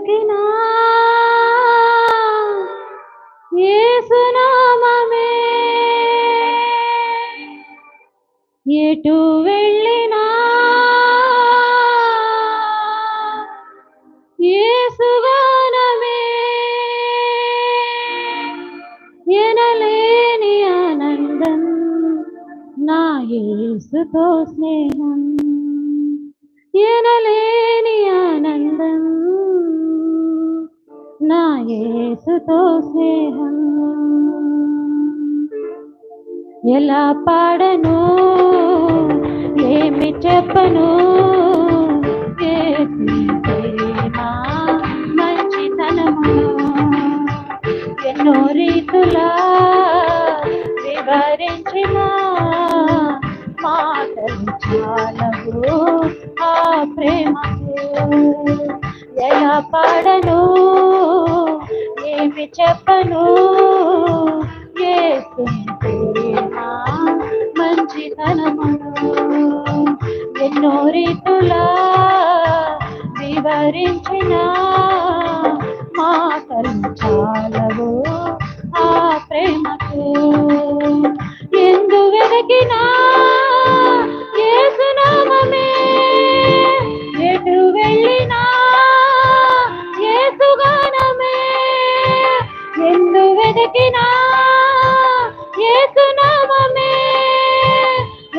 వెదకినా యేసునామమే, ఎటు వెళ్ళినా యేసుగానమే, ఎనలేని ఆనందం నా యేసుతో స్నేహం, ఎనలేని ఆనందం నా యేసుతో స్నేహం. ఎలా పాడను ఏమి చెప్పను యేసు ప్రేమ మంచితనమును, ఎన్నో రీతులా వివరించిన మాటలు చాలవు ఆ ప్రేమకు. ఎలా పాడను ఏమి చెప్పను యేసు ప్రేమ మంచితనమును, ఎన్నో రీతులా వివరించిన మాటలు చాలవు ఆ ప్రేమకు. ఎందు వెదకినా యేసునామమే, ఎటు వెళ్ళినా యేసుగానమే, ఎందు వెదకినా యేసునామమే,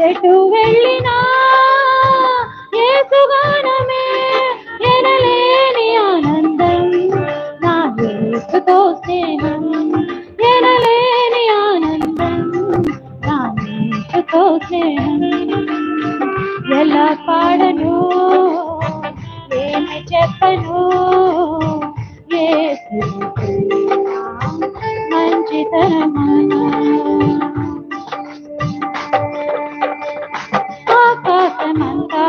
ఎటు వెళ్ళినా యేసుగానమే, ఎనలేని ఆనందం నా యేసుతో స్నేహం, ఎనలేని ఆనందం నా యేసుతో స్నేహం. ఎలా పాడను ఏమి చెప్పను యేసు ప్రేమ మంచితనమును, ఆకాశమంతా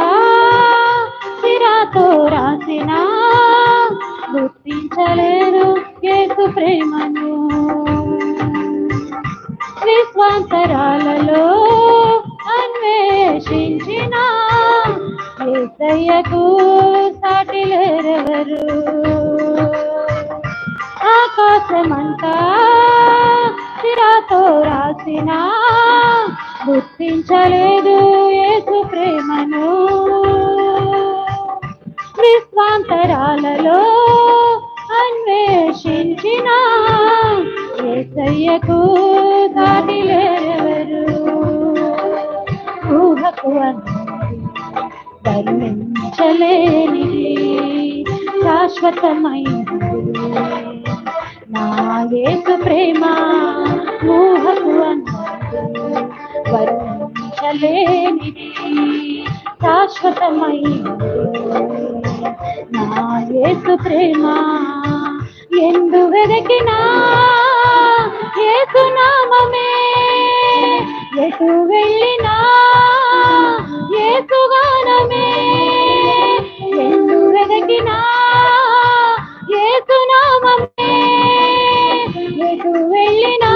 సిరాతో రాసిన గుర్తించలేరు యేసు ప్రేమను, విశ్వాంతరాలలో అన్వేషించిన యేసయ్యకు సాటి లేరెవరు. ఆకాశమంతా సిరాతో రాసిన గుర్తించలేదు యేసు ప్రేమను, విశ్వాంతరాలలో అన్వేషించిన యేసయ్యకు సాటి లేరెవరు. ఊహకు వర్ణించలేనిది శాశ్వతమైనది నా యేసు ప్రేమ, ఊహకు వర్ణించలేనిది శాశ్వతమైనది నా యేసు ప్రేమ. ఎందు వెదకినా యేసునామమే, ఎటు వెళ్ళినా యేసుగానమే, ఎందు వెదకినా యేసునామమే, ఎటు వెళ్ళినా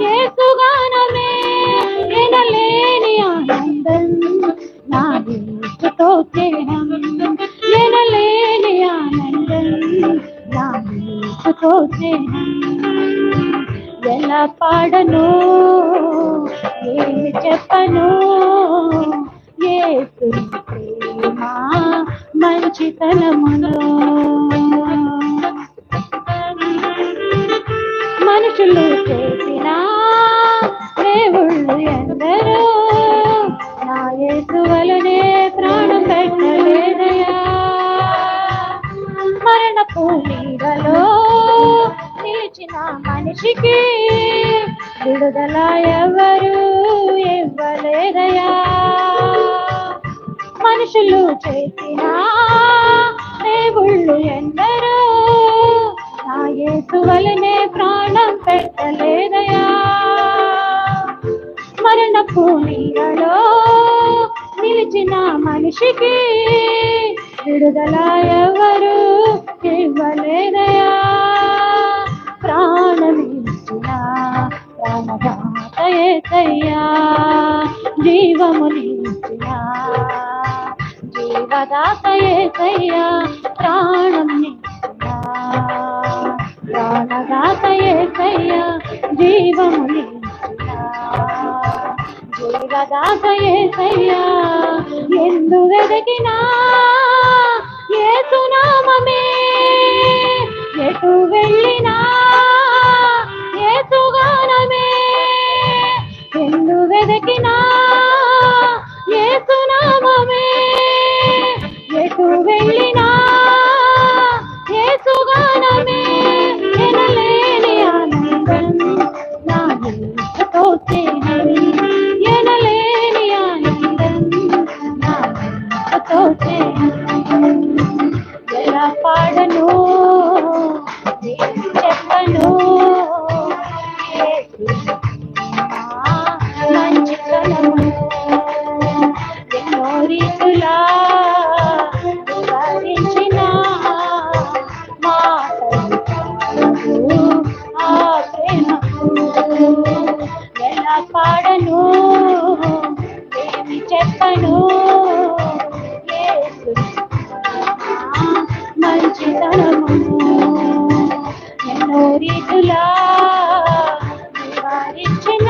యేసుగానమే, ఎనలేని ఆనందం నా యేసుతో స్నేహం, ఎనలేని ఆనందం నా యేసుతో స్నేహం. ఎలా పాడను ఏమి చెప్పను యేసు ప్రేమ మంచితనమును, మనుషులు చేసిన దేవుళ్ళు ఎందరో నా యేసు వలనే ప్రాణం పెట్టలేదయా. మరణపు నీడలో నిలిచిన మనిషికి విడుదల ఎవరు ఇవ్వలేదయా. మనుషులు చేసిన దేవుళ్ళు ఎందరో నా యేసు వలనే ప్రాణం పెట్టలేదయా. మరణపు నీడలో నిలిచిన మనిషికి విడుదల ఎవరు ఇవ్వలేదయా. ప్రాణమిచ్చిన ప్రాణదాత యేసయ్యా, జీవమునిచ్చిన జీవదాత యేసయ్యా, ప్రాణ ఏసయ్యా జీవము నిలిచిన జీవదాత ఏసయ్యా ఎందు వెదకినా యేసునామమే ఎటు వెళ్ళినా యేసుగానమే ఎందు వెదకినా యేసునామమే ఎటు వెళ్ళినా యేసుగానమే ఎనలేని ఆనందం నా యేసుతో స్నేహం ఎనలేని ఆనందం నా యేసుతో స్నేహం ఎలా పాడను చెప్పను మంచితనము ఎన్నో రీతులా వివరించిన మాటలు ఆ ప్రేమకు ఎలా పాడను ఏమి చెప్పను యేసు మంచితనము ఎన్నో రీతులా వివరించిన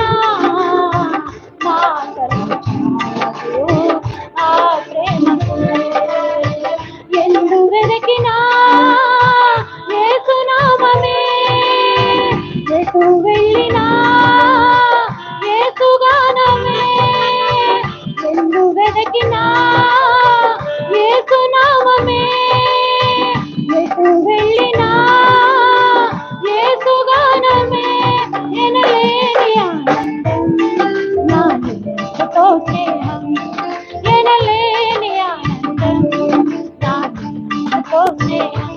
మాటలు ఆ ప్రేమకు ఎందు వెదకినా యేసునామమే ఎటు వెళ్ళినా యేసుగానమే ఎందు వెదకినా యేసునామమే ఎటు వెళ్ళినా యేసుగానమే ఎనలేని ఆనందం నా యేసుతో స్నేహం ఎనలేని ఆనందం నా యేసుతో స్నేహం